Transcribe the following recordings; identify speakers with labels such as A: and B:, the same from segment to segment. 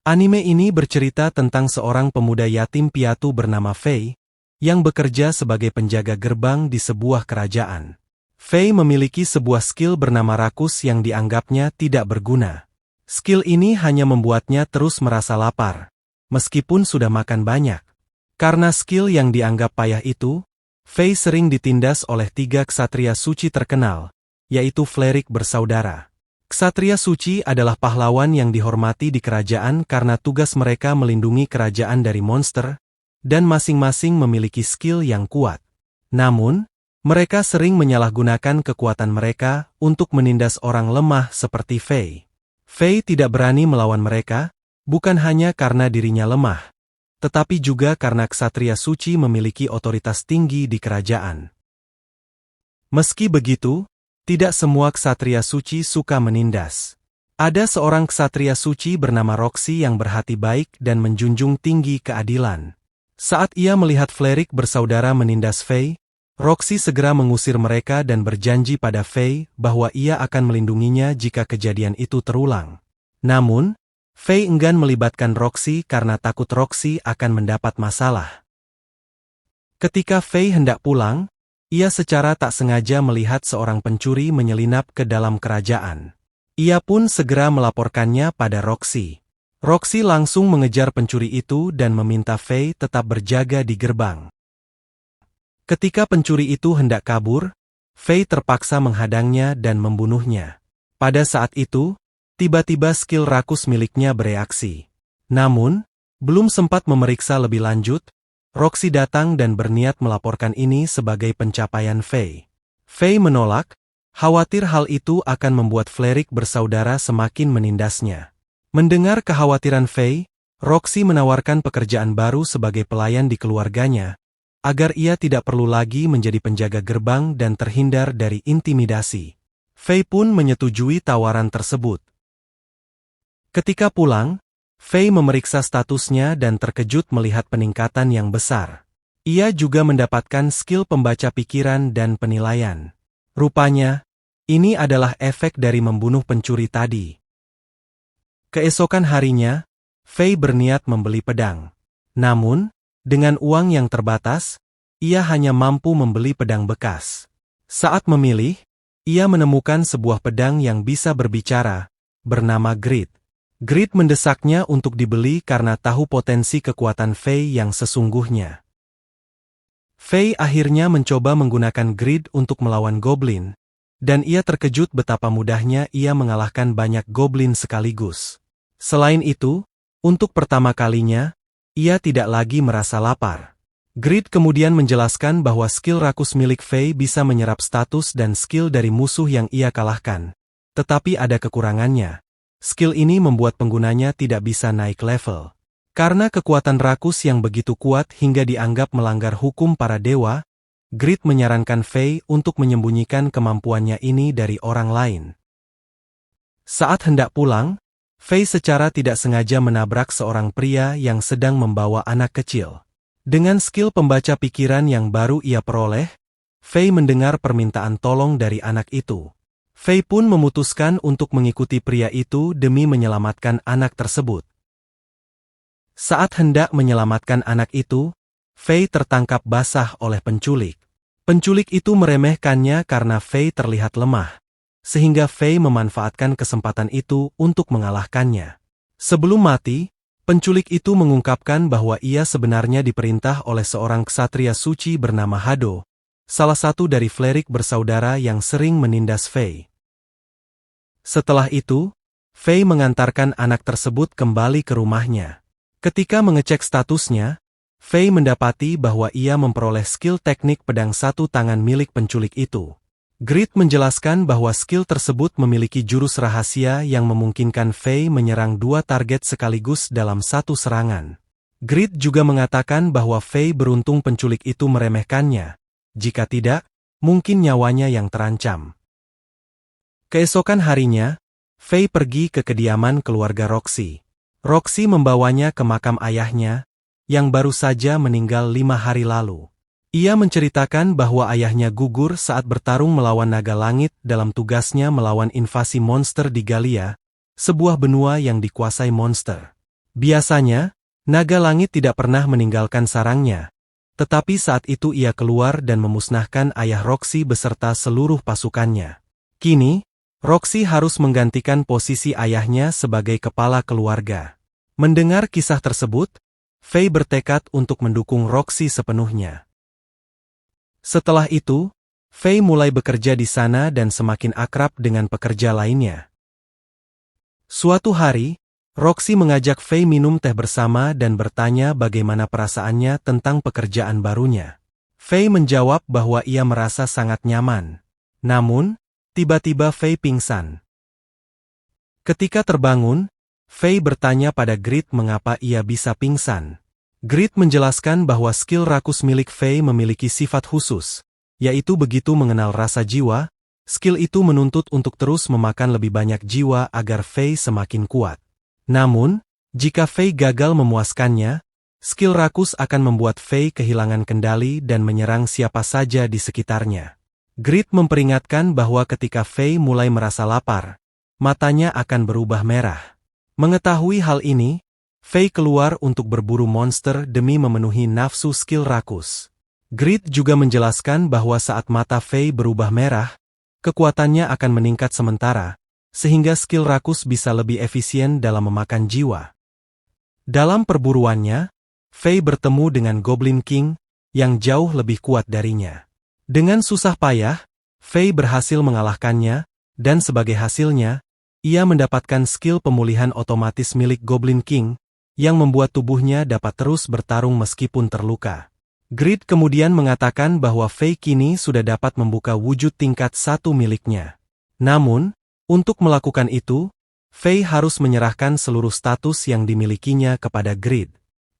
A: Anime ini bercerita tentang seorang pemuda yatim piatu bernama Fei, yang bekerja sebagai penjaga gerbang di sebuah kerajaan. Fei memiliki sebuah skill bernama rakus yang dianggapnya tidak berguna. Skill ini hanya membuatnya terus merasa lapar, meskipun sudah makan banyak. Karena skill yang dianggap payah itu, Fei sering ditindas oleh 3 ksatria suci terkenal, yaitu Flerik bersaudara. Ksatria suci adalah pahlawan yang dihormati di kerajaan karena tugas mereka melindungi kerajaan dari monster, dan masing-masing memiliki skill yang kuat. Namun, mereka sering menyalahgunakan kekuatan mereka untuk menindas orang lemah seperti Fei. Fei tidak berani melawan mereka, bukan hanya karena dirinya lemah, tetapi juga karena ksatria suci memiliki otoritas tinggi di kerajaan. Meski begitu, tidak semua ksatria suci suka menindas. Ada seorang ksatria suci bernama Roxy yang berhati baik dan menjunjung tinggi keadilan. Saat ia melihat Flerik bersaudara menindas Fei, Roxy segera mengusir mereka dan berjanji pada Fei bahwa ia akan melindunginya jika kejadian itu terulang. Namun, Fei enggan melibatkan Roxy karena takut Roxy akan mendapat masalah. Ketika Fei hendak pulang, ia secara tak sengaja melihat seorang pencuri menyelinap ke dalam kerajaan. Ia pun segera melaporkannya pada Roxy. Roxy langsung mengejar pencuri itu dan meminta Fei tetap berjaga di gerbang. Ketika pencuri itu hendak kabur, Fei terpaksa menghadangnya dan membunuhnya. Pada saat itu, tiba-tiba skill rakus miliknya bereaksi. Namun, belum sempat memeriksa lebih lanjut, Roxy datang dan berniat melaporkan ini sebagai pencapaian Fei. Fei menolak, khawatir hal itu akan membuat Flerik bersaudara semakin menindasnya. Mendengar kekhawatiran Fei, Roxy menawarkan pekerjaan baru sebagai pelayan di keluarganya, agar ia tidak perlu lagi menjadi penjaga gerbang dan terhindar dari intimidasi. Fei pun menyetujui tawaran tersebut. Ketika pulang, Fei memeriksa statusnya dan terkejut melihat peningkatan yang besar. Ia juga mendapatkan skill pembaca pikiran dan penilaian. Rupanya, ini adalah efek dari membunuh pencuri tadi. Keesokan harinya, Fei berniat membeli pedang. Namun, dengan uang yang terbatas, ia hanya mampu membeli pedang bekas. Saat memilih, ia menemukan sebuah pedang yang bisa berbicara, bernama Grid. Grid mendesaknya untuk dibeli karena tahu potensi kekuatan Fei yang sesungguhnya. Fei akhirnya mencoba menggunakan Grid untuk melawan goblin, dan ia terkejut betapa mudahnya ia mengalahkan banyak goblin sekaligus. Selain itu, untuk pertama kalinya, ia tidak lagi merasa lapar. Grid kemudian menjelaskan bahwa skill rakus milik Fei bisa menyerap status dan skill dari musuh yang ia kalahkan. Tetapi ada kekurangannya. Skill ini membuat penggunanya tidak bisa naik level. Karena kekuatan rakus yang begitu kuat hingga dianggap melanggar hukum para dewa, Grid menyarankan Fei untuk menyembunyikan kemampuannya ini dari orang lain. Saat hendak pulang, Fei secara tidak sengaja menabrak seorang pria yang sedang membawa anak kecil. Dengan skill pembaca pikiran yang baru ia peroleh, Fei mendengar permintaan tolong dari anak itu. Fei pun memutuskan untuk mengikuti pria itu demi menyelamatkan anak tersebut. Saat hendak menyelamatkan anak itu, Fei tertangkap basah oleh penculik. Penculik itu meremehkannya karena Fei terlihat lemah, sehingga Fei memanfaatkan kesempatan itu untuk mengalahkannya. Sebelum mati, penculik itu mengungkapkan bahwa ia sebenarnya diperintah oleh seorang ksatria suci bernama Hado, salah satu dari Flerik bersaudara yang sering menindas Fei. Setelah itu, Fei mengantarkan anak tersebut kembali ke rumahnya. Ketika mengecek statusnya, Fei mendapati bahwa ia memperoleh skill teknik pedang satu tangan milik penculik itu. Grid menjelaskan bahwa skill tersebut memiliki jurus rahasia yang memungkinkan Fei menyerang 2 target sekaligus dalam satu serangan. Grid juga mengatakan bahwa Fei beruntung penculik itu meremehkannya. Jika tidak, mungkin nyawanya yang terancam. Keesokan harinya, Fei pergi ke kediaman keluarga Roxy. Roxy membawanya ke makam ayahnya, yang baru saja meninggal 5 hari lalu. Ia menceritakan bahwa ayahnya gugur saat bertarung melawan naga langit dalam tugasnya melawan invasi monster di Galia, sebuah benua yang dikuasai monster. Biasanya, naga langit tidak pernah meninggalkan sarangnya. Tetapi saat itu ia keluar dan memusnahkan ayah Roxy beserta seluruh pasukannya. Kini, Roxy harus menggantikan posisi ayahnya sebagai kepala keluarga. Mendengar kisah tersebut, Faye bertekad untuk mendukung Roxy sepenuhnya. Setelah itu, Faye mulai bekerja di sana dan semakin akrab dengan pekerja lainnya. Suatu hari, Roxy mengajak Faye minum teh bersama dan bertanya bagaimana perasaannya tentang pekerjaan barunya. Faye menjawab bahwa ia merasa sangat nyaman. Namun, tiba-tiba Faye pingsan. Ketika terbangun, Faye bertanya pada Grit mengapa ia bisa pingsan. Grit menjelaskan bahwa skill rakus milik Faye memiliki sifat khusus, yaitu begitu mengenal rasa jiwa, skill itu menuntut untuk terus memakan lebih banyak jiwa agar Faye semakin kuat. Namun, jika Faye gagal memuaskannya, skill rakus akan membuat Faye kehilangan kendali dan menyerang siapa saja di sekitarnya. Grit memperingatkan bahwa ketika Faye mulai merasa lapar, matanya akan berubah merah. Mengetahui hal ini, Faye keluar untuk berburu monster demi memenuhi nafsu skill rakus. Grit juga menjelaskan bahwa saat mata Faye berubah merah, kekuatannya akan meningkat sementara, sehingga skill rakus bisa lebih efisien dalam memakan jiwa. Dalam perburuannya, Faye bertemu dengan Goblin King, yang jauh lebih kuat darinya. Dengan susah payah, Faye berhasil mengalahkannya, dan sebagai hasilnya, ia mendapatkan skill pemulihan otomatis milik Goblin King, yang membuat tubuhnya dapat terus bertarung meskipun terluka. Grit kemudian mengatakan bahwa Faye kini sudah dapat membuka wujud tingkat 1 miliknya. Namun, untuk melakukan itu, Faye harus menyerahkan seluruh status yang dimilikinya kepada Grit.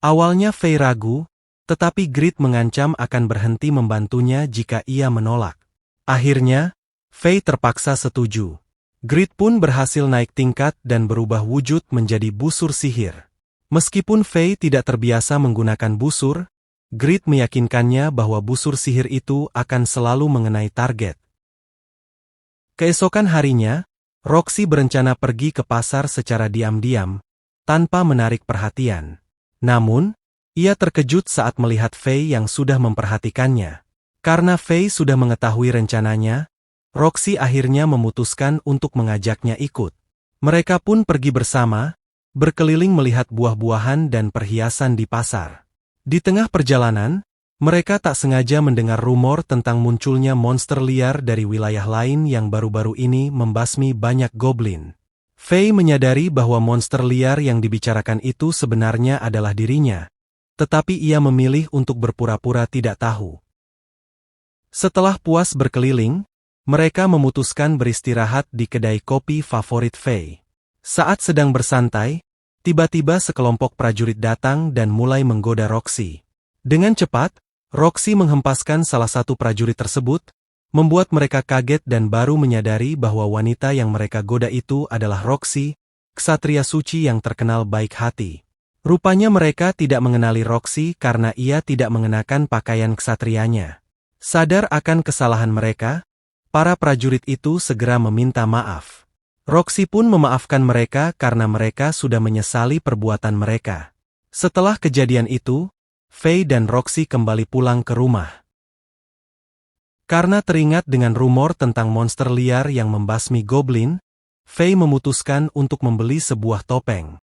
A: Awalnya Faye ragu, tetapi Grit mengancam akan berhenti membantunya jika ia menolak. Akhirnya, Faye terpaksa setuju. Grit pun berhasil naik tingkat dan berubah wujud menjadi busur sihir. Meskipun Faye tidak terbiasa menggunakan busur, Grit meyakinkannya bahwa busur sihir itu akan selalu mengenai target. Keesokan harinya, Roxy berencana pergi ke pasar secara diam-diam, tanpa menarik perhatian. Namun, ia terkejut saat melihat Faye yang sudah memperhatikannya. Karena Faye sudah mengetahui rencananya, Roxy akhirnya memutuskan untuk mengajaknya ikut. Mereka pun pergi bersama, berkeliling melihat buah-buahan dan perhiasan di pasar. Di tengah perjalanan, mereka tak sengaja mendengar rumor tentang munculnya monster liar dari wilayah lain yang baru-baru ini membasmi banyak goblin. Faye menyadari bahwa monster liar yang dibicarakan itu sebenarnya adalah dirinya, tetapi ia memilih untuk berpura-pura tidak tahu. Setelah puas berkeliling, mereka memutuskan beristirahat di kedai kopi favorit Faye. Saat sedang bersantai, tiba-tiba sekelompok prajurit datang dan mulai menggoda Roxy. Dengan cepat, Roxy menghempaskan salah satu prajurit tersebut, membuat mereka kaget dan baru menyadari bahwa wanita yang mereka goda itu adalah Roxy, ksatria suci yang terkenal baik hati. Rupanya mereka tidak mengenali Roxy karena ia tidak mengenakan pakaian ksatrianya. Sadar akan kesalahan mereka, para prajurit itu segera meminta maaf. Roxy pun memaafkan mereka karena mereka sudah menyesali perbuatan mereka. Setelah kejadian itu, Faye dan Roxy kembali pulang ke rumah. Karena teringat dengan rumor tentang monster liar yang membasmi goblin, Faye memutuskan untuk membeli sebuah topeng.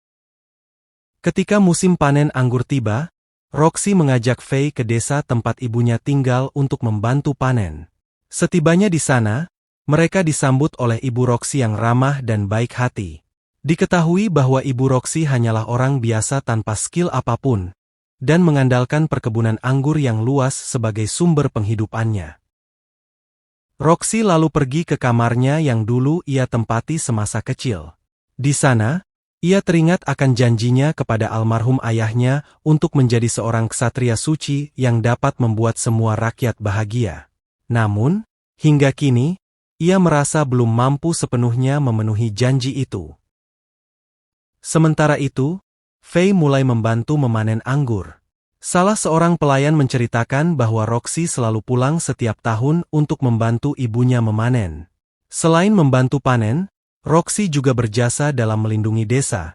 A: Ketika musim panen anggur tiba, Roxy mengajak Faye ke desa tempat ibunya tinggal untuk membantu panen. Setibanya di sana, mereka disambut oleh ibu Roxy yang ramah dan baik hati. Diketahui bahwa ibu Roxy hanyalah orang biasa tanpa skill apapun, dan mengandalkan perkebunan anggur yang luas sebagai sumber penghidupannya. Roxy lalu pergi ke kamarnya yang dulu ia tempati semasa kecil. Di sana, ia teringat akan janjinya kepada almarhum ayahnya untuk menjadi seorang ksatria suci yang dapat membuat semua rakyat bahagia. Namun, hingga kini, ia merasa belum mampu sepenuhnya memenuhi janji itu. Sementara itu, Faye mulai membantu memanen anggur. Salah seorang pelayan menceritakan bahwa Roxy selalu pulang setiap tahun untuk membantu ibunya memanen. Selain membantu panen, Roxy juga berjasa dalam melindungi desa,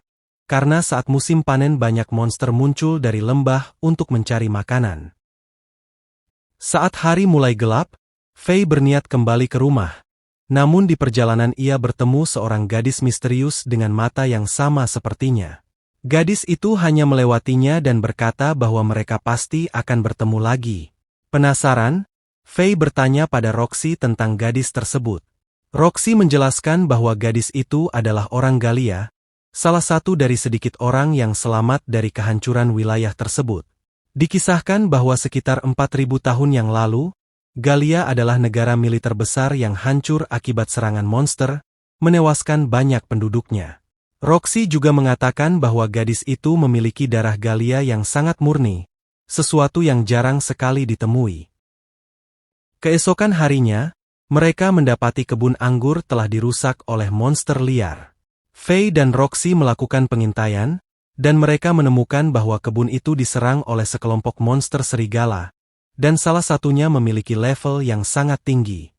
A: karena saat musim panen banyak monster muncul dari lembah untuk mencari makanan. Saat hari mulai gelap, Fei berniat kembali ke rumah. Namun di perjalanan ia bertemu seorang gadis misterius dengan mata yang sama sepertinya. Gadis itu hanya melewatinya dan berkata bahwa mereka pasti akan bertemu lagi. Penasaran, Fei bertanya pada Roxy tentang gadis tersebut. Roxy menjelaskan bahwa gadis itu adalah orang Galia, salah satu dari sedikit orang yang selamat dari kehancuran wilayah tersebut. Dikisahkan bahwa sekitar 4.000 tahun yang lalu, Galia adalah negara militer besar yang hancur akibat serangan monster, menewaskan banyak penduduknya. Roxy juga mengatakan bahwa gadis itu memiliki darah Galia yang sangat murni, sesuatu yang jarang sekali ditemui. Keesokan harinya, mereka mendapati kebun anggur telah dirusak oleh monster liar. Fei dan Roxy melakukan pengintaian, dan mereka menemukan bahwa kebun itu diserang oleh sekelompok monster serigala, dan salah satunya memiliki level yang sangat tinggi.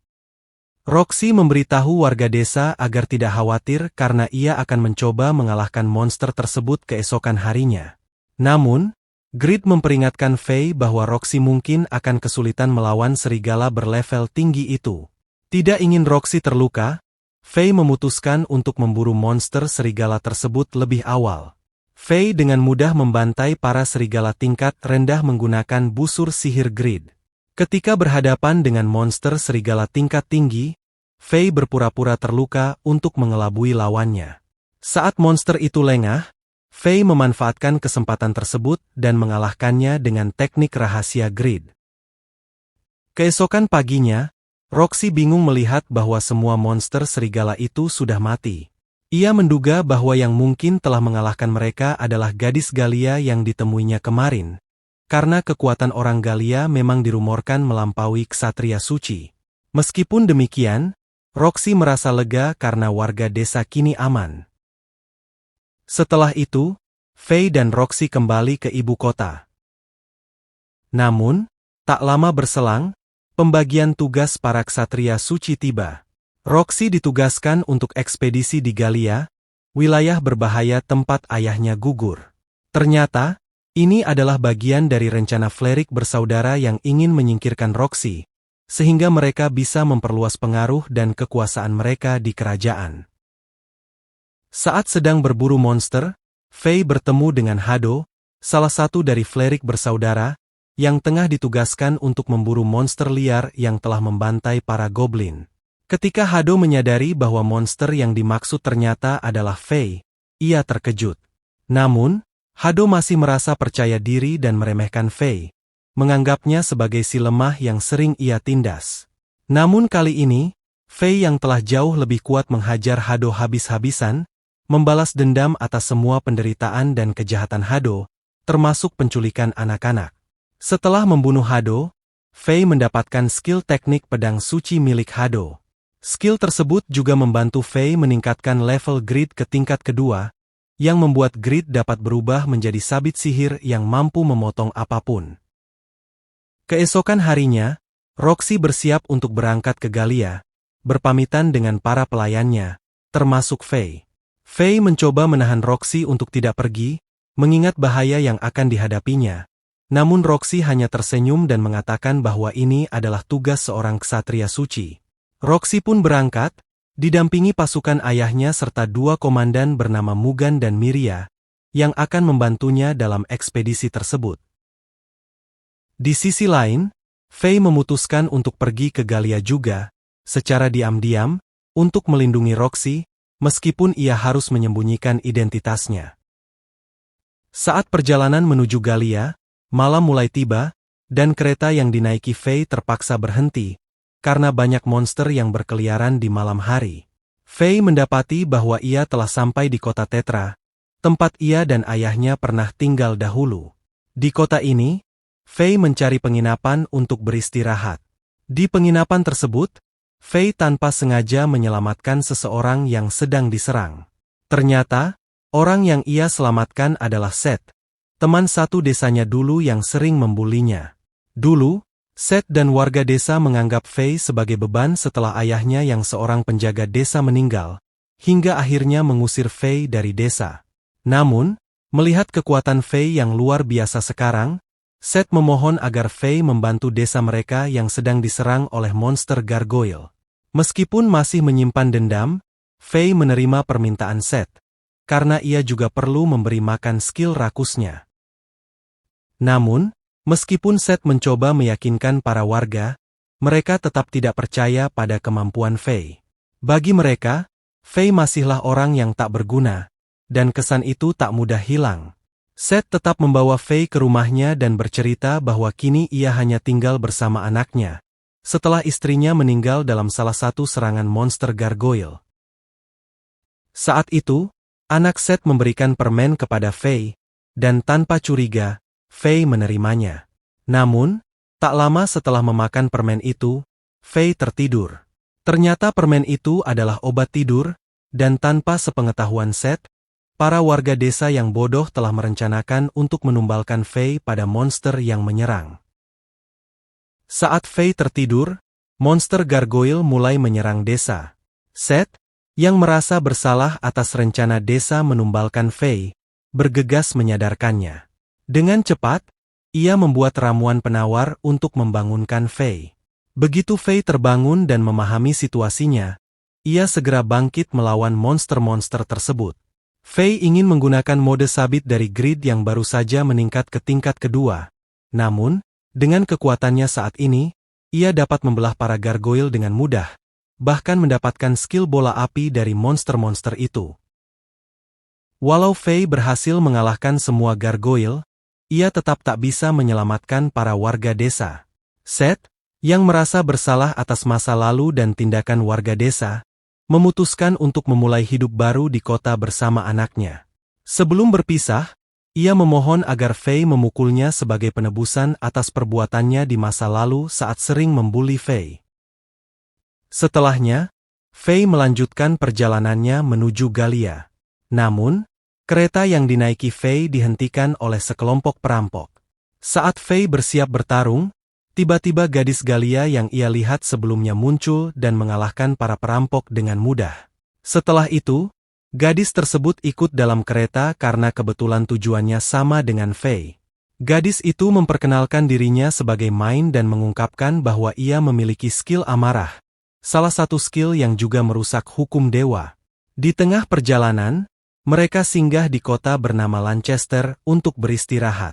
A: Roxy memberitahu warga desa agar tidak khawatir karena ia akan mencoba mengalahkan monster tersebut keesokan harinya. Namun, Grid memperingatkan Fei bahwa Roxy mungkin akan kesulitan melawan serigala berlevel tinggi itu. Tidak ingin Roxy terluka, Fei memutuskan untuk memburu monster serigala tersebut lebih awal. Fei dengan mudah membantai para serigala tingkat rendah menggunakan busur sihir Grid. Ketika berhadapan dengan monster serigala tingkat tinggi, Fei berpura-pura terluka untuk mengelabui lawannya. Saat monster itu lengah, Fei memanfaatkan kesempatan tersebut dan mengalahkannya dengan teknik rahasia Grid. Keesokan paginya, Roxy bingung melihat bahwa semua monster serigala itu sudah mati. Ia menduga bahwa yang mungkin telah mengalahkan mereka adalah gadis Galia yang ditemuinya kemarin, karena kekuatan orang Galia memang dirumorkan melampaui ksatria suci. Meskipun demikian, Roxy merasa lega karena warga desa kini aman. Setelah itu, Fei dan Roxy kembali ke ibu kota. Namun, tak lama berselang, pembagian tugas para ksatria suci tiba. Roxy ditugaskan untuk ekspedisi di Galia, wilayah berbahaya tempat ayahnya gugur. Ternyata, ini adalah bagian dari rencana Flerik bersaudara yang ingin menyingkirkan Roxy, sehingga mereka bisa memperluas pengaruh dan kekuasaan mereka di kerajaan. Saat sedang berburu monster, Fei bertemu dengan Hado, salah satu dari Flerik bersaudara, yang tengah ditugaskan untuk memburu monster liar yang telah membantai para goblin. Ketika Hado menyadari bahwa monster yang dimaksud ternyata adalah Fei, ia terkejut. Namun, Hado masih merasa percaya diri dan meremehkan Fei, menganggapnya sebagai si lemah yang sering ia tindas. Namun kali ini, Fei yang telah jauh lebih kuat menghajar Hado habis-habisan, membalas dendam atas semua penderitaan dan kejahatan Hado, termasuk penculikan anak-anak. Setelah membunuh Hado, Fei mendapatkan skill teknik pedang suci milik Hado. Skill tersebut juga membantu Fei meningkatkan level Grid ke tingkat kedua, yang membuat Grid dapat berubah menjadi sabit sihir yang mampu memotong apapun. Keesokan harinya, Roxy bersiap untuk berangkat ke Galia, berpamitan dengan para pelayannya, termasuk Fei. Fei mencoba menahan Roxy untuk tidak pergi, mengingat bahaya yang akan dihadapinya. Namun Roxy hanya tersenyum dan mengatakan bahwa ini adalah tugas seorang ksatria suci. Roxy pun berangkat, didampingi pasukan ayahnya serta dua komandan bernama Mugan dan Miria, yang akan membantunya dalam ekspedisi tersebut. Di sisi lain, Fei memutuskan untuk pergi ke Galia juga, secara diam-diam, untuk melindungi Roxy, meskipun ia harus menyembunyikan identitasnya. Saat perjalanan menuju Galia, malam mulai tiba, dan kereta yang dinaiki Fei terpaksa berhenti, karena banyak monster yang berkeliaran di malam hari. Fei mendapati bahwa ia telah sampai di kota Tetra, tempat ia dan ayahnya pernah tinggal dahulu. Di kota ini, Fei mencari penginapan untuk beristirahat. Di penginapan tersebut, Fei tanpa sengaja menyelamatkan seseorang yang sedang diserang. Ternyata, orang yang ia selamatkan adalah Seth, teman satu desanya dulu yang sering membulinya. Dulu, Seth dan warga desa menganggap Fei sebagai beban setelah ayahnya yang seorang penjaga desa meninggal, hingga akhirnya mengusir Fei dari desa. Namun, melihat kekuatan Fei yang luar biasa sekarang, Seth memohon agar Fei membantu desa mereka yang sedang diserang oleh monster gargoyle. Meskipun masih menyimpan dendam, Fei menerima permintaan Seth, karena ia juga perlu memberi makan skill rakusnya. Namun, meskipun Seth mencoba meyakinkan para warga, mereka tetap tidak percaya pada kemampuan Fei. Bagi mereka, Fei masihlah orang yang tak berguna, dan kesan itu tak mudah hilang. Seth tetap membawa Fei ke rumahnya dan bercerita bahwa kini ia hanya tinggal bersama anaknya, setelah istrinya meninggal dalam salah satu serangan monster gargoyle. Saat itu, anak Seth memberikan permen kepada Fei, dan tanpa curiga, Fei menerimanya. Namun, tak lama setelah memakan permen itu, Fei tertidur. Ternyata permen itu adalah obat tidur, dan tanpa sepengetahuan Seth, para warga desa yang bodoh telah merencanakan untuk menumbalkan Fei pada monster yang menyerang. Saat Fei tertidur, monster gargoyle mulai menyerang desa. Seth, yang merasa bersalah atas rencana desa menumbalkan Fei, bergegas menyadarkannya. Dengan cepat, ia membuat ramuan penawar untuk membangunkan Fei. Begitu Fei terbangun dan memahami situasinya, ia segera bangkit melawan monster-monster tersebut. Fei ingin menggunakan mode sabit dari grid yang baru saja meningkat ke tingkat kedua. Namun, dengan kekuatannya saat ini, ia dapat membelah para gargoyle dengan mudah, bahkan mendapatkan skill bola api dari monster-monster itu. Walau Fei berhasil mengalahkan semua gargoyle, ia tetap tak bisa menyelamatkan para warga desa. Seth, yang merasa bersalah atas masa lalu dan tindakan warga desa, memutuskan untuk memulai hidup baru di kota bersama anaknya. Sebelum berpisah, ia memohon agar Fei memukulnya sebagai penebusan atas perbuatannya di masa lalu saat sering membuli Fei. Setelahnya, Fei melanjutkan perjalanannya menuju Galia. Namun, kereta yang dinaiki Fei dihentikan oleh sekelompok perampok. Saat Fei bersiap bertarung, tiba-tiba gadis Galia yang ia lihat sebelumnya muncul dan mengalahkan para perampok dengan mudah. Setelah itu, gadis tersebut ikut dalam kereta karena kebetulan tujuannya sama dengan Fei. Gadis itu memperkenalkan dirinya sebagai Main dan mengungkapkan bahwa ia memiliki skill amarah, salah satu skill yang juga merusak hukum dewa. Di tengah perjalanan, mereka singgah di kota bernama Lancaster untuk beristirahat.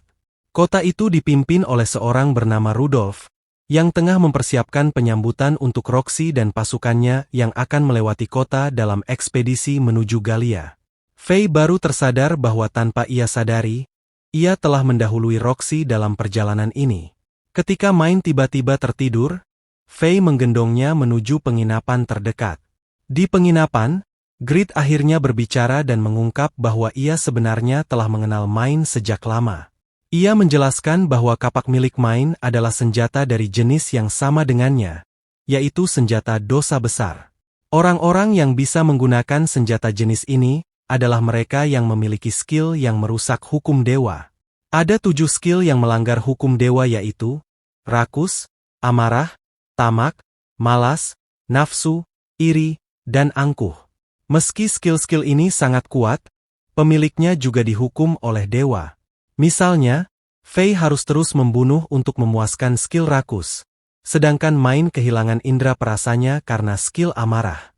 A: Kota itu dipimpin oleh seorang bernama Rudolph, yang tengah mempersiapkan penyambutan untuk Roxy dan pasukannya yang akan melewati kota dalam ekspedisi menuju Galia. Fei baru tersadar bahwa tanpa ia sadari, ia telah mendahului Roxy dalam perjalanan ini. Ketika Main tiba-tiba tertidur, Fei menggendongnya menuju penginapan terdekat. Di penginapan, Grid akhirnya berbicara dan mengungkap bahwa ia sebenarnya telah mengenal Main sejak lama. Ia menjelaskan bahwa kapak milik Main adalah senjata dari jenis yang sama dengannya, yaitu senjata dosa besar. Orang-orang yang bisa menggunakan senjata jenis ini adalah mereka yang memiliki skill yang merusak hukum dewa. Ada 7 skill yang melanggar hukum dewa yaitu rakus, amarah, tamak, malas, nafsu, iri, dan angkuh. Meski skill-skill ini sangat kuat, pemiliknya juga dihukum oleh dewa. Misalnya, Fei harus terus membunuh untuk memuaskan skill rakus, sedangkan Main kehilangan indera perasanya karena skill amarah.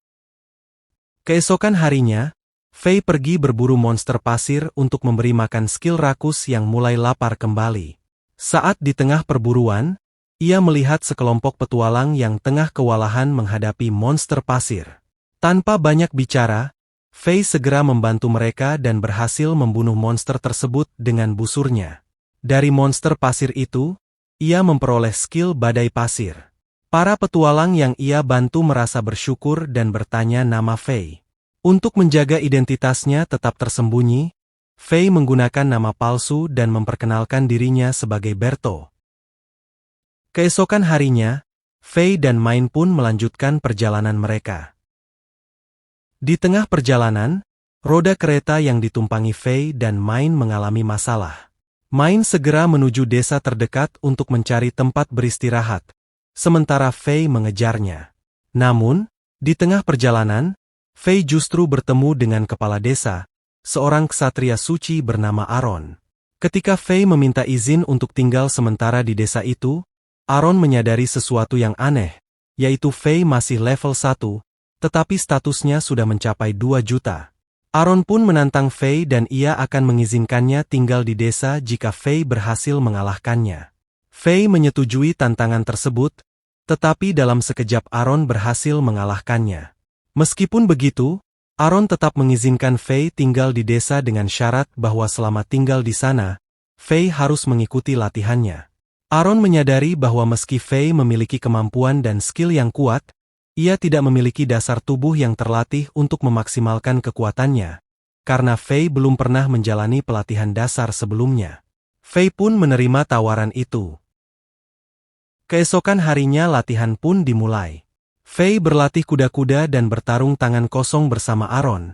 A: Keesokan harinya, Fei pergi berburu monster pasir untuk memberi makan skill rakus yang mulai lapar kembali. Saat di tengah perburuan, ia melihat sekelompok petualang yang tengah kewalahan menghadapi monster pasir. Tanpa banyak bicara, Fei segera membantu mereka dan berhasil membunuh monster tersebut dengan busurnya. Dari monster pasir itu, ia memperoleh skill badai pasir. Para petualang yang ia bantu merasa bersyukur dan bertanya nama Fei. Untuk menjaga identitasnya tetap tersembunyi, Fei menggunakan nama palsu dan memperkenalkan dirinya sebagai Berto. Keesokan harinya, Fei dan Main pun melanjutkan perjalanan mereka. Di tengah perjalanan, roda kereta yang ditumpangi Fei dan Main mengalami masalah. Main segera menuju desa terdekat untuk mencari tempat beristirahat, sementara Fei mengejarnya. Namun, di tengah perjalanan, Fei justru bertemu dengan kepala desa, seorang ksatria suci bernama Aaron. Ketika Fei meminta izin untuk tinggal sementara di desa itu, Aaron menyadari sesuatu yang aneh, yaitu Fei masih level 1, tetapi statusnya sudah mencapai 2 juta. Aaron pun menantang Fei dan ia akan mengizinkannya tinggal di desa jika Fei berhasil mengalahkannya. Fei menyetujui tantangan tersebut, tetapi dalam sekejap Aaron berhasil mengalahkannya. Meskipun begitu, Aaron tetap mengizinkan Fei tinggal di desa dengan syarat bahwa selama tinggal di sana, Fei harus mengikuti latihannya. Aaron menyadari bahwa meski Fei memiliki kemampuan dan skill yang kuat, ia tidak memiliki dasar tubuh yang terlatih untuk memaksimalkan kekuatannya, karena Fei belum pernah menjalani pelatihan dasar sebelumnya. Fei pun menerima tawaran itu. Keesokan harinya latihan pun dimulai. Fei berlatih kuda-kuda dan bertarung tangan kosong bersama Aaron.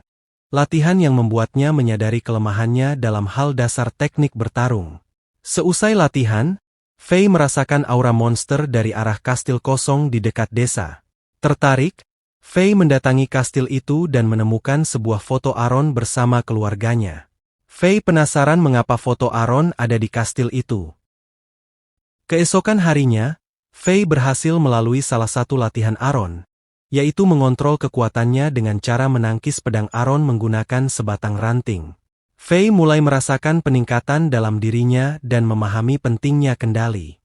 A: Latihan yang membuatnya menyadari kelemahannya dalam hal dasar teknik bertarung. Seusai latihan, Fei merasakan aura monster dari arah kastil kosong di dekat desa. Tertarik, Fei mendatangi kastil itu dan menemukan sebuah foto Aaron bersama keluarganya. Fei penasaran mengapa foto Aaron ada di kastil itu. Keesokan harinya, Fei berhasil melalui salah satu latihan Aaron, yaitu mengontrol kekuatannya dengan cara menangkis pedang Aaron menggunakan sebatang ranting. Fei mulai merasakan peningkatan dalam dirinya dan memahami pentingnya kendali.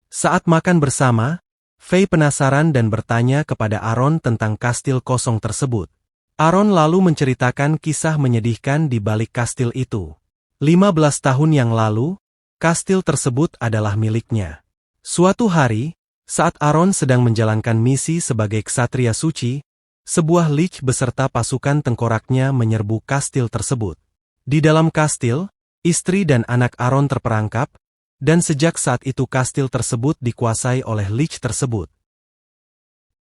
A: Saat makan bersama, Fei penasaran dan bertanya kepada Aaron tentang kastil kosong tersebut. Aaron lalu menceritakan kisah menyedihkan di balik kastil itu. 15 tahun yang lalu, kastil tersebut adalah miliknya. Suatu hari, saat Aaron sedang menjalankan misi sebagai ksatria suci, sebuah lich beserta pasukan tengkoraknya menyerbu kastil tersebut. Di dalam kastil, istri dan anak Aaron terperangkap, dan sejak saat itu kastil tersebut dikuasai oleh lich tersebut.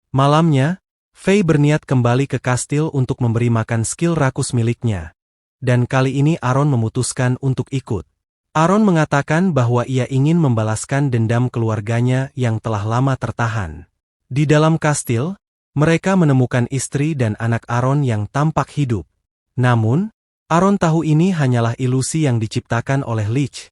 A: Malamnya, Fei berniat kembali ke kastil untuk memberi makan skill rakus miliknya, dan kali ini Aaron memutuskan untuk ikut. Aaron mengatakan bahwa ia ingin membalaskan dendam keluarganya yang telah lama tertahan. Di dalam kastil, mereka menemukan istri dan anak Aaron yang tampak hidup. Namun, Aaron tahu ini hanyalah ilusi yang diciptakan oleh lich,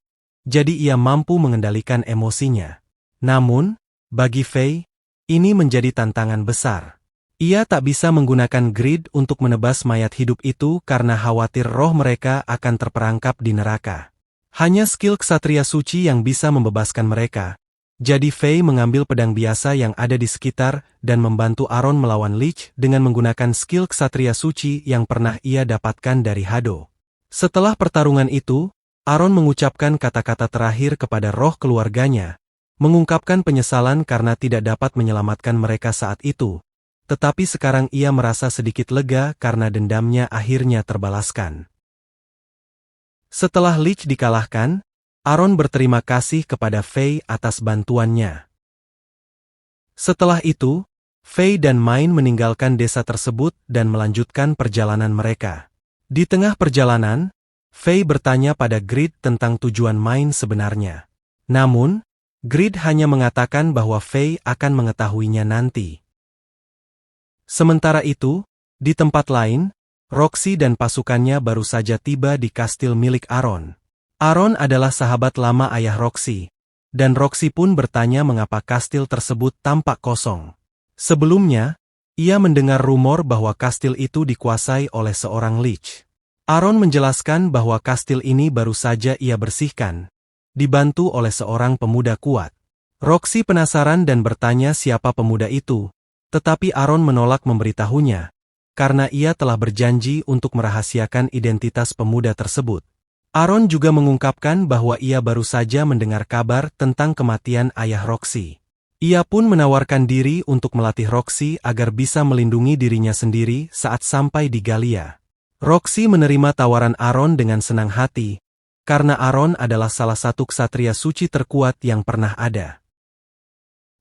A: jadi ia mampu mengendalikan emosinya. Namun, bagi Fei, ini menjadi tantangan besar. Ia tak bisa menggunakan grid untuk menebas mayat hidup itu karena khawatir roh mereka akan terperangkap di neraka. Hanya skill ksatria suci yang bisa membebaskan mereka. Jadi Fei mengambil pedang biasa yang ada di sekitar dan membantu Aaron melawan lich dengan menggunakan skill ksatria suci yang pernah ia dapatkan dari Hado. Setelah pertarungan itu, Aaron mengucapkan kata-kata terakhir kepada roh keluarganya, mengungkapkan penyesalan karena tidak dapat menyelamatkan mereka saat itu. Tetapi sekarang ia merasa sedikit lega karena dendamnya akhirnya terbalaskan. Setelah lich dikalahkan, Aaron berterima kasih kepada Fei atas bantuannya. Setelah itu, Fei dan Main meninggalkan desa tersebut dan melanjutkan perjalanan mereka. Di tengah perjalanan, Fei bertanya pada Grid tentang tujuan Main sebenarnya. Namun, Grid hanya mengatakan bahwa Fei akan mengetahuinya nanti. Sementara itu, di tempat lain, Roxy dan pasukannya baru saja tiba di kastil milik Aaron. Aaron adalah sahabat lama ayah Roxy, dan Roxy pun bertanya mengapa kastil tersebut tampak kosong. Sebelumnya, ia mendengar rumor bahwa kastil itu dikuasai oleh seorang lich. Aaron menjelaskan bahwa kastil ini baru saja ia bersihkan, dibantu oleh seorang pemuda kuat. Roxy penasaran dan bertanya siapa pemuda itu, tetapi Aaron menolak memberitahunya, karena ia telah berjanji untuk merahasiakan identitas pemuda tersebut. Aaron juga mengungkapkan bahwa ia baru saja mendengar kabar tentang kematian ayah Roxy. Ia pun menawarkan diri untuk melatih Roxy agar bisa melindungi dirinya sendiri saat sampai di Galia. Roxy menerima tawaran Aaron dengan senang hati, karena Aaron adalah salah satu ksatria suci terkuat yang pernah ada.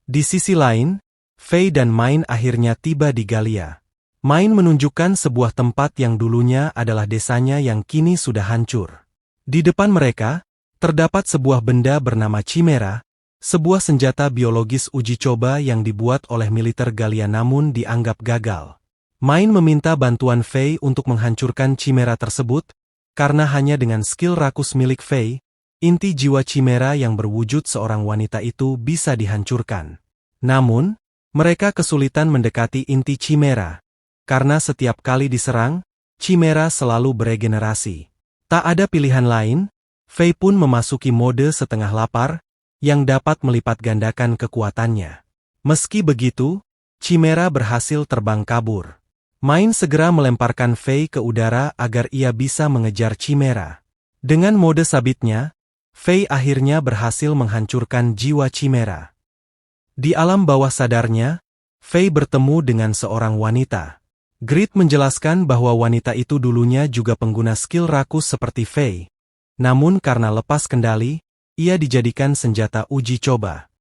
A: Di sisi lain, Fei dan Main akhirnya tiba di Galia. Main menunjukkan sebuah tempat yang dulunya adalah desanya yang kini sudah hancur. Di depan mereka, terdapat sebuah benda bernama Chimera, sebuah senjata biologis uji coba yang dibuat oleh militer Galia namun dianggap gagal. Main meminta bantuan Fei untuk menghancurkan Chimera tersebut, karena hanya dengan skill rakus milik Fei, inti jiwa Chimera yang berwujud seorang wanita itu bisa dihancurkan. Namun, mereka kesulitan mendekati inti Chimera, karena setiap kali diserang, Chimera selalu beregenerasi. Tak ada pilihan lain, Fei pun memasuki mode setengah lapar, yang dapat melipat gandakan kekuatannya. Meski begitu, Chimera berhasil terbang kabur. Main segera melemparkan Fei ke udara agar ia bisa mengejar Chimera. Dengan mode sabitnya, Fei akhirnya berhasil menghancurkan jiwa Chimera. Di alam bawah sadarnya, Fei bertemu dengan seorang wanita. Grid menjelaskan bahwa wanita itu dulunya juga pengguna skill rakus seperti Fei. Namun karena lepas kendali, ia dijadikan senjata uji coba.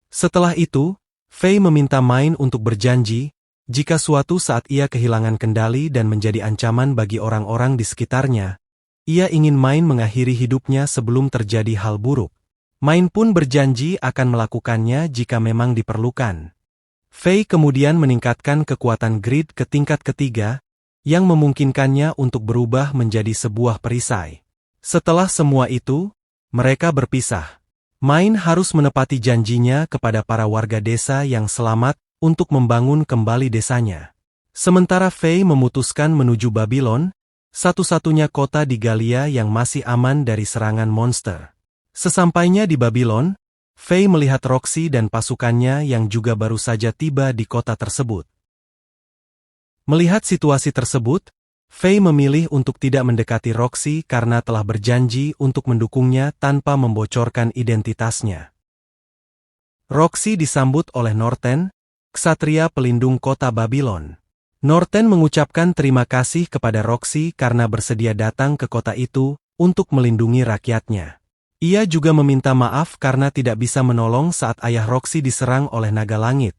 A: Setelah itu, Fei meminta Main untuk berjanji, jika suatu saat ia kehilangan kendali dan menjadi ancaman bagi orang-orang di sekitarnya, ia ingin Main mengakhiri hidupnya sebelum terjadi hal buruk. Main pun berjanji akan melakukannya jika memang diperlukan. Fei kemudian meningkatkan kekuatan Grid ke tingkat ketiga, yang memungkinkannya untuk berubah menjadi sebuah perisai. Setelah semua itu, mereka berpisah. Main harus menepati janjinya kepada para warga desa yang selamat untuk membangun kembali desanya. Sementara Fei memutuskan menuju Babylon, satu-satunya kota di Galia yang masih aman dari serangan monster. Sesampainya di Babylon, Fei melihat Roxy dan pasukannya yang juga baru saja tiba di kota tersebut. Melihat situasi tersebut, Fei memilih untuk tidak mendekati Roxy karena telah berjanji untuk mendukungnya tanpa membocorkan identitasnya. Roxy disambut oleh Norten, ksatria pelindung kota Babylon. Norten mengucapkan terima kasih kepada Roxy karena bersedia datang ke kota itu untuk melindungi rakyatnya. Ia juga meminta maaf karena tidak bisa menolong saat ayah Roxy diserang oleh naga langit.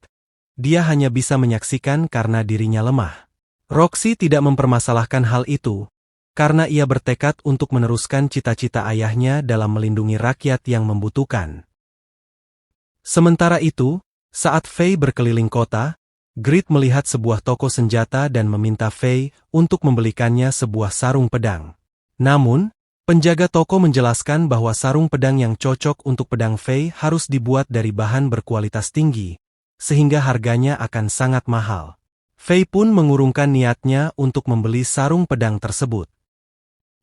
A: Dia hanya bisa menyaksikan karena dirinya lemah. Roxy tidak mempermasalahkan hal itu, karena ia bertekad untuk meneruskan cita-cita ayahnya dalam melindungi rakyat yang membutuhkan. Sementara itu, saat Fei berkeliling kota, Grid melihat sebuah toko senjata dan meminta Fei untuk membelikannya sebuah sarung pedang. Namun, penjaga toko menjelaskan bahwa sarung pedang yang cocok untuk pedang Fei harus dibuat dari bahan berkualitas tinggi, sehingga harganya akan sangat mahal. Fei pun mengurungkan niatnya untuk membeli sarung pedang tersebut.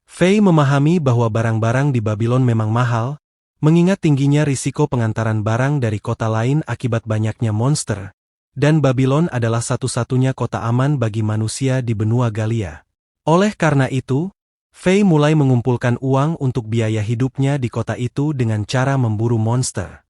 A: Fei memahami bahwa barang-barang di Babylon memang mahal, mengingat tingginya risiko pengantaran barang dari kota lain akibat banyaknya monster, dan Babylon adalah satu-satunya kota aman bagi manusia di benua Galia. Oleh karena itu, Fei mulai mengumpulkan uang untuk biaya hidupnya di kota itu dengan cara memburu monster.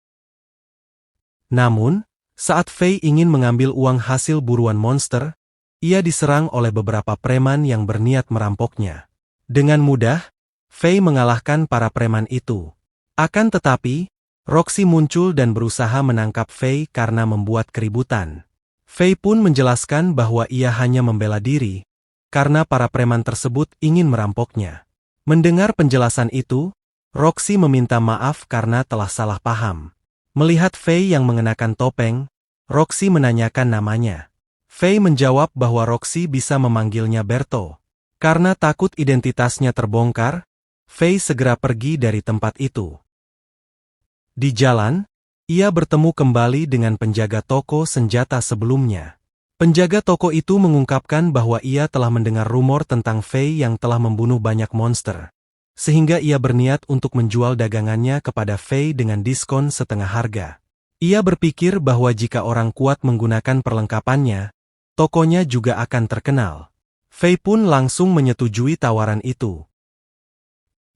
A: Namun, saat Fei ingin mengambil uang hasil buruan monster, ia diserang oleh beberapa preman yang berniat merampoknya. Dengan mudah, Fei mengalahkan para preman itu. Akan tetapi, Roxy muncul dan berusaha menangkap Fei karena membuat keributan. Fei pun menjelaskan bahwa ia hanya membela diri, karena para preman tersebut ingin merampoknya. Mendengar penjelasan itu, Roxy meminta maaf karena telah salah paham. Melihat Fei yang mengenakan topeng, Roxy menanyakan namanya. Fei menjawab bahwa Roxy bisa memanggilnya Berto. Karena takut identitasnya terbongkar, Fei segera pergi dari tempat itu. Di jalan, ia bertemu kembali dengan penjaga toko senjata sebelumnya. Penjaga toko itu mengungkapkan bahwa ia telah mendengar rumor tentang Fei yang telah membunuh banyak monster, sehingga ia berniat untuk menjual dagangannya kepada Fei dengan diskon setengah harga. Ia berpikir bahwa jika orang kuat menggunakan perlengkapannya, tokonya juga akan terkenal. Fei pun langsung menyetujui tawaran itu.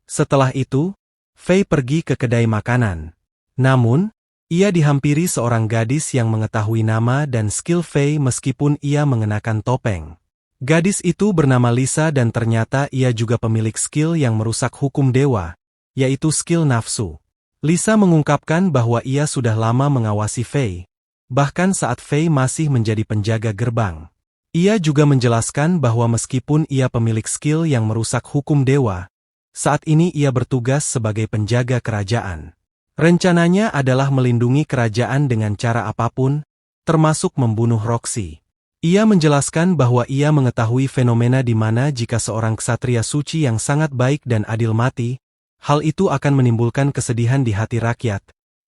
A: Setelah itu, Fei pergi ke kedai makanan. Namun, ia dihampiri seorang gadis yang mengetahui nama dan skill Fei meskipun ia mengenakan topeng. Gadis itu bernama Lisa dan ternyata ia juga pemilik skill yang merusak hukum dewa, yaitu skill nafsu. Lisa mengungkapkan bahwa ia sudah lama mengawasi Fei, bahkan saat Fei masih menjadi penjaga gerbang. Ia juga menjelaskan bahwa meskipun ia pemilik skill yang merusak hukum dewa, saat ini ia bertugas sebagai penjaga kerajaan. Rencananya adalah melindungi kerajaan dengan cara apapun, termasuk membunuh Roxy. Ia menjelaskan bahwa ia mengetahui fenomena di mana jika seorang ksatria suci yang sangat baik dan adil mati, hal itu akan menimbulkan kesedihan di hati rakyat,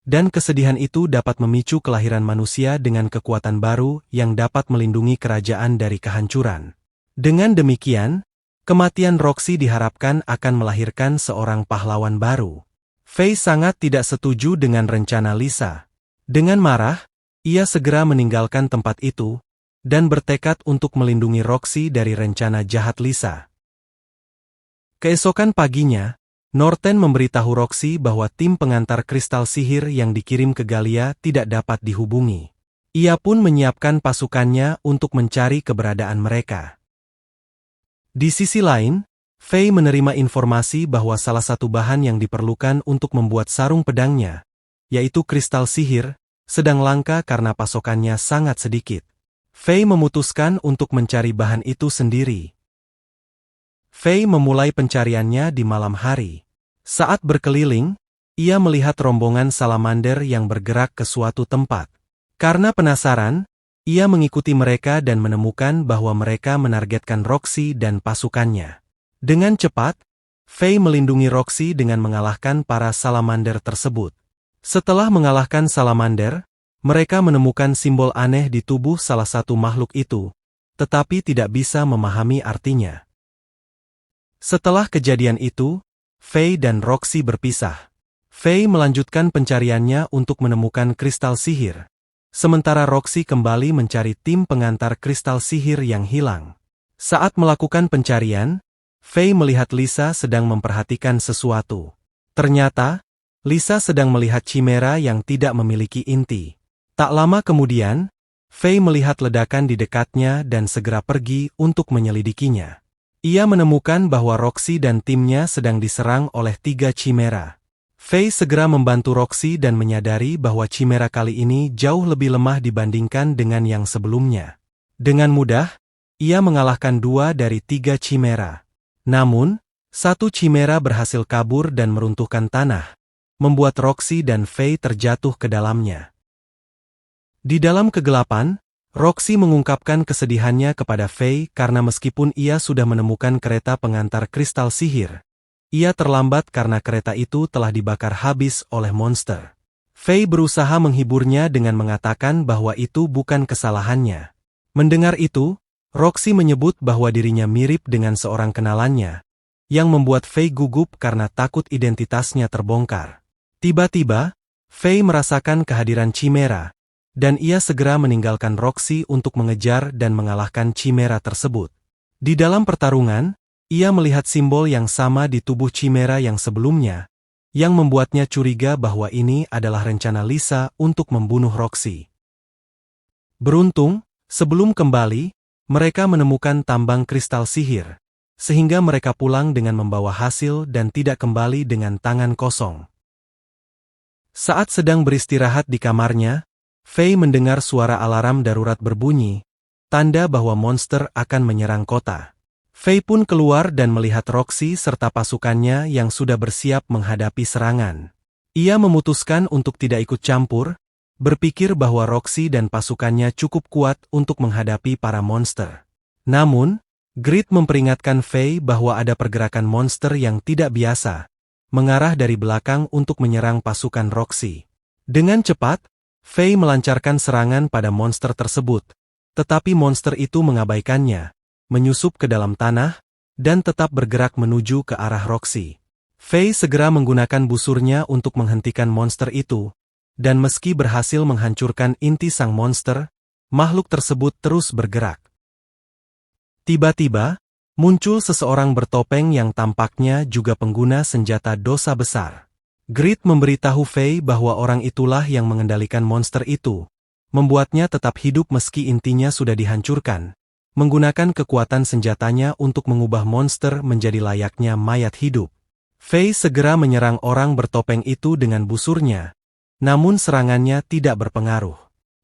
A: dan kesedihan itu dapat memicu kelahiran manusia dengan kekuatan baru yang dapat melindungi kerajaan dari kehancuran. Dengan demikian, kematian Roxy diharapkan akan melahirkan seorang pahlawan baru. Faye sangat tidak setuju dengan rencana Lisa. Dengan marah, ia segera meninggalkan tempat itu, dan bertekad untuk melindungi Roxy dari rencana jahat Lisa. Keesokan paginya, Norten memberitahu Roxy bahwa tim pengantar kristal sihir yang dikirim ke Galia tidak dapat dihubungi. Ia pun menyiapkan pasukannya untuk mencari keberadaan mereka. Di sisi lain, Faye menerima informasi bahwa salah satu bahan yang diperlukan untuk membuat sarung pedangnya, yaitu kristal sihir, sedang langka karena pasokannya sangat sedikit. Faye memutuskan untuk mencari bahan itu sendiri. Faye memulai pencariannya di malam hari. Saat berkeliling, ia melihat rombongan salamander yang bergerak ke suatu tempat. Karena penasaran, ia mengikuti mereka dan menemukan bahwa mereka menargetkan Roxy dan pasukannya. Dengan cepat, Faye melindungi Roxy dengan mengalahkan para salamander tersebut. Setelah mengalahkan salamander, mereka menemukan simbol aneh di tubuh salah satu makhluk itu, tetapi tidak bisa memahami artinya. Setelah kejadian itu, Faye dan Roxy berpisah. Faye melanjutkan pencariannya untuk menemukan kristal sihir, sementara Roxy kembali mencari tim pengantar kristal sihir yang hilang. Saat melakukan pencarian, Faye melihat Lisa sedang memperhatikan sesuatu. Ternyata, Lisa sedang melihat chimera yang tidak memiliki inti. Tak lama kemudian, Faye melihat ledakan di dekatnya dan segera pergi untuk menyelidikinya. Ia menemukan bahwa Roxy dan timnya sedang diserang oleh 3 chimera. Faye segera membantu Roxy dan menyadari bahwa chimera kali ini jauh lebih lemah dibandingkan dengan yang sebelumnya. Dengan mudah, ia mengalahkan 2 dari 3 chimera. Namun, 1 chimera berhasil kabur dan meruntuhkan tanah, membuat Roxy dan Faye terjatuh ke dalamnya. Di dalam kegelapan, Roxy mengungkapkan kesedihannya kepada Faye karena meskipun ia sudah menemukan kereta pengantar kristal sihir, ia terlambat karena kereta itu telah dibakar habis oleh monster. Faye berusaha menghiburnya dengan mengatakan bahwa itu bukan kesalahannya. Mendengar itu, Roxy menyebut bahwa dirinya mirip dengan seorang kenalannya, yang membuat Faye gugup karena takut identitasnya terbongkar. Tiba-tiba, Faye merasakan kehadiran chimera, dan ia segera meninggalkan Roxy untuk mengejar dan mengalahkan chimera tersebut. Di dalam pertarungan, ia melihat simbol yang sama di tubuh chimera yang sebelumnya, yang membuatnya curiga bahwa ini adalah rencana Lisa untuk membunuh Roxy. Beruntung, sebelum kembali, mereka menemukan tambang kristal sihir, sehingga mereka pulang dengan membawa hasil dan tidak kembali dengan tangan kosong. Saat sedang beristirahat di kamarnya, Faye mendengar suara alarm darurat berbunyi, tanda bahwa monster akan menyerang kota. Faye pun keluar dan melihat Roxy serta pasukannya yang sudah bersiap menghadapi serangan. Ia memutuskan untuk tidak ikut campur, berpikir bahwa Roxy dan pasukannya cukup kuat untuk menghadapi para monster. Namun, Grit memperingatkan Faye bahwa ada pergerakan monster yang tidak biasa, mengarah dari belakang untuk menyerang pasukan Roxy. Dengan cepat, Faye melancarkan serangan pada monster tersebut, tetapi monster itu mengabaikannya, menyusup ke dalam tanah, dan tetap bergerak menuju ke arah Roxy. Faye segera menggunakan busurnya untuk menghentikan monster itu, dan meski berhasil menghancurkan inti sang monster, makhluk tersebut terus bergerak. Tiba-tiba, muncul seseorang bertopeng yang tampaknya juga pengguna senjata dosa besar. Grit memberitahu Faye bahwa orang itulah yang mengendalikan monster itu, membuatnya tetap hidup meski intinya sudah dihancurkan, menggunakan kekuatan senjatanya untuk mengubah monster menjadi layaknya mayat hidup. Faye segera menyerang orang bertopeng itu dengan busurnya, namun serangannya tidak berpengaruh.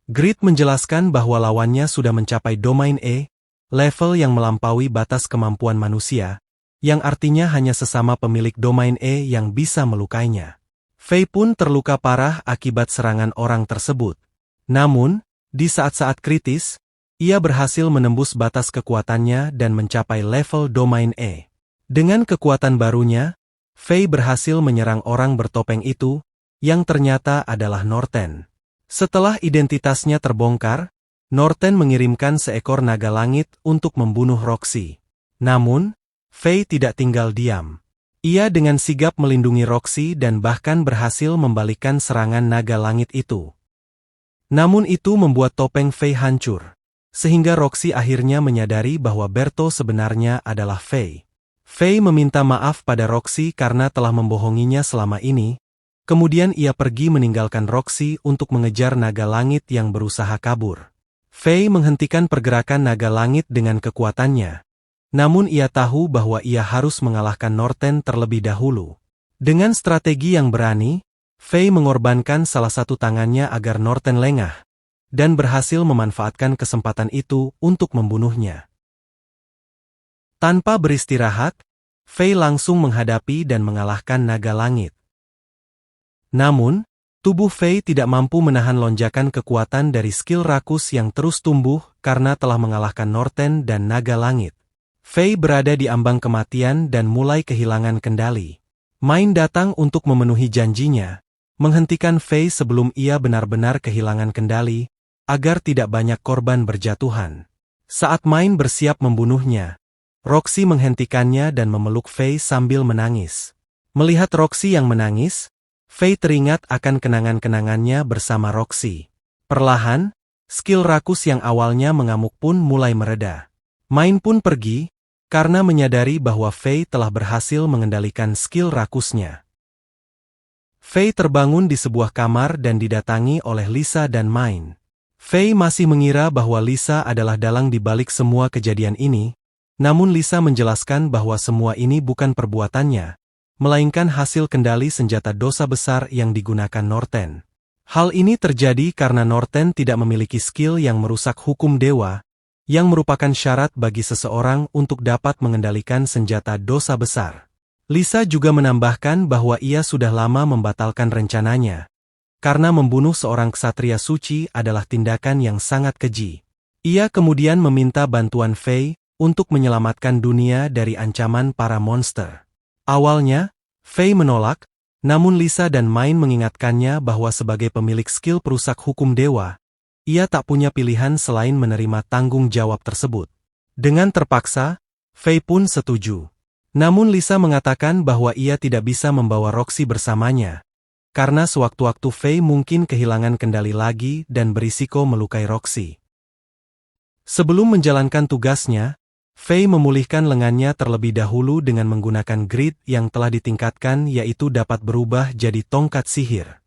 A: Grit menjelaskan bahwa lawannya sudah mencapai domain E, level yang melampaui batas kemampuan manusia, yang artinya hanya sesama pemilik domain E yang bisa melukainya. Faye pun terluka parah akibat serangan orang tersebut. Namun, di saat-saat kritis, ia berhasil menembus batas kekuatannya dan mencapai level domain E. Dengan kekuatan barunya, Fei berhasil menyerang orang bertopeng itu, yang ternyata adalah Norten. Setelah identitasnya terbongkar, Norten mengirimkan seekor naga langit untuk membunuh Roxy. Namun, Fei tidak tinggal diam. Ia dengan sigap melindungi Roxy dan bahkan berhasil membalikkan serangan naga langit itu. Namun itu membuat topeng Fei hancur, sehingga Roxy akhirnya menyadari bahwa Berto sebenarnya adalah Fei. Fei meminta maaf pada Roxy karena telah membohonginya selama ini, kemudian ia pergi meninggalkan Roxy untuk mengejar naga langit yang berusaha kabur. Fei menghentikan pergerakan naga langit dengan kekuatannya. Namun ia tahu bahwa ia harus mengalahkan Norten terlebih dahulu. Dengan strategi yang berani, Fei mengorbankan salah satu tangannya agar Norten lengah, dan berhasil memanfaatkan kesempatan itu untuk membunuhnya. Tanpa beristirahat, Fei langsung menghadapi dan mengalahkan naga langit. Namun, tubuh Fei tidak mampu menahan lonjakan kekuatan dari skill rakus yang terus tumbuh karena telah mengalahkan Norten dan naga langit. Fei berada di ambang kematian dan mulai kehilangan kendali. Main datang untuk memenuhi janjinya, menghentikan Fei sebelum ia benar-benar kehilangan kendali, agar tidak banyak korban berjatuhan. Saat Main bersiap membunuhnya, Roxy menghentikannya dan memeluk Fei sambil menangis. Melihat Roxy yang menangis, Fei teringat akan kenangan-kenangannya bersama Roxy. Perlahan, skill rakus yang awalnya mengamuk pun mulai mereda. Main pun pergi, karena menyadari bahwa Fei telah berhasil mengendalikan skill rakusnya. Fei terbangun di sebuah kamar dan didatangi oleh Lisa dan Main. Fei masih mengira bahwa Lisa adalah dalang di balik semua kejadian ini, namun Lisa menjelaskan bahwa semua ini bukan perbuatannya, melainkan hasil kendali senjata dosa besar yang digunakan Norten. Hal ini terjadi karena Norten tidak memiliki skill yang merusak hukum dewa, yang merupakan syarat bagi seseorang untuk dapat mengendalikan senjata dosa besar. Lisa juga menambahkan bahwa ia sudah lama membatalkan rencananya, karena membunuh seorang ksatria suci adalah tindakan yang sangat keji. Ia kemudian meminta bantuan Fei untuk menyelamatkan dunia dari ancaman para monster. Awalnya, Fei menolak, namun Lisa dan Main mengingatkannya bahwa sebagai pemilik skill perusak hukum dewa, ia tak punya pilihan selain menerima tanggung jawab tersebut. Dengan terpaksa, Fei pun setuju. Namun Lisa mengatakan bahwa ia tidak bisa membawa Roxy bersamanya, karena sewaktu-waktu Fei mungkin kehilangan kendali lagi dan berisiko melukai Roxy. Sebelum menjalankan tugasnya, Fei memulihkan lengannya terlebih dahulu dengan menggunakan grid yang telah ditingkatkan, yaitu dapat berubah jadi tongkat sihir.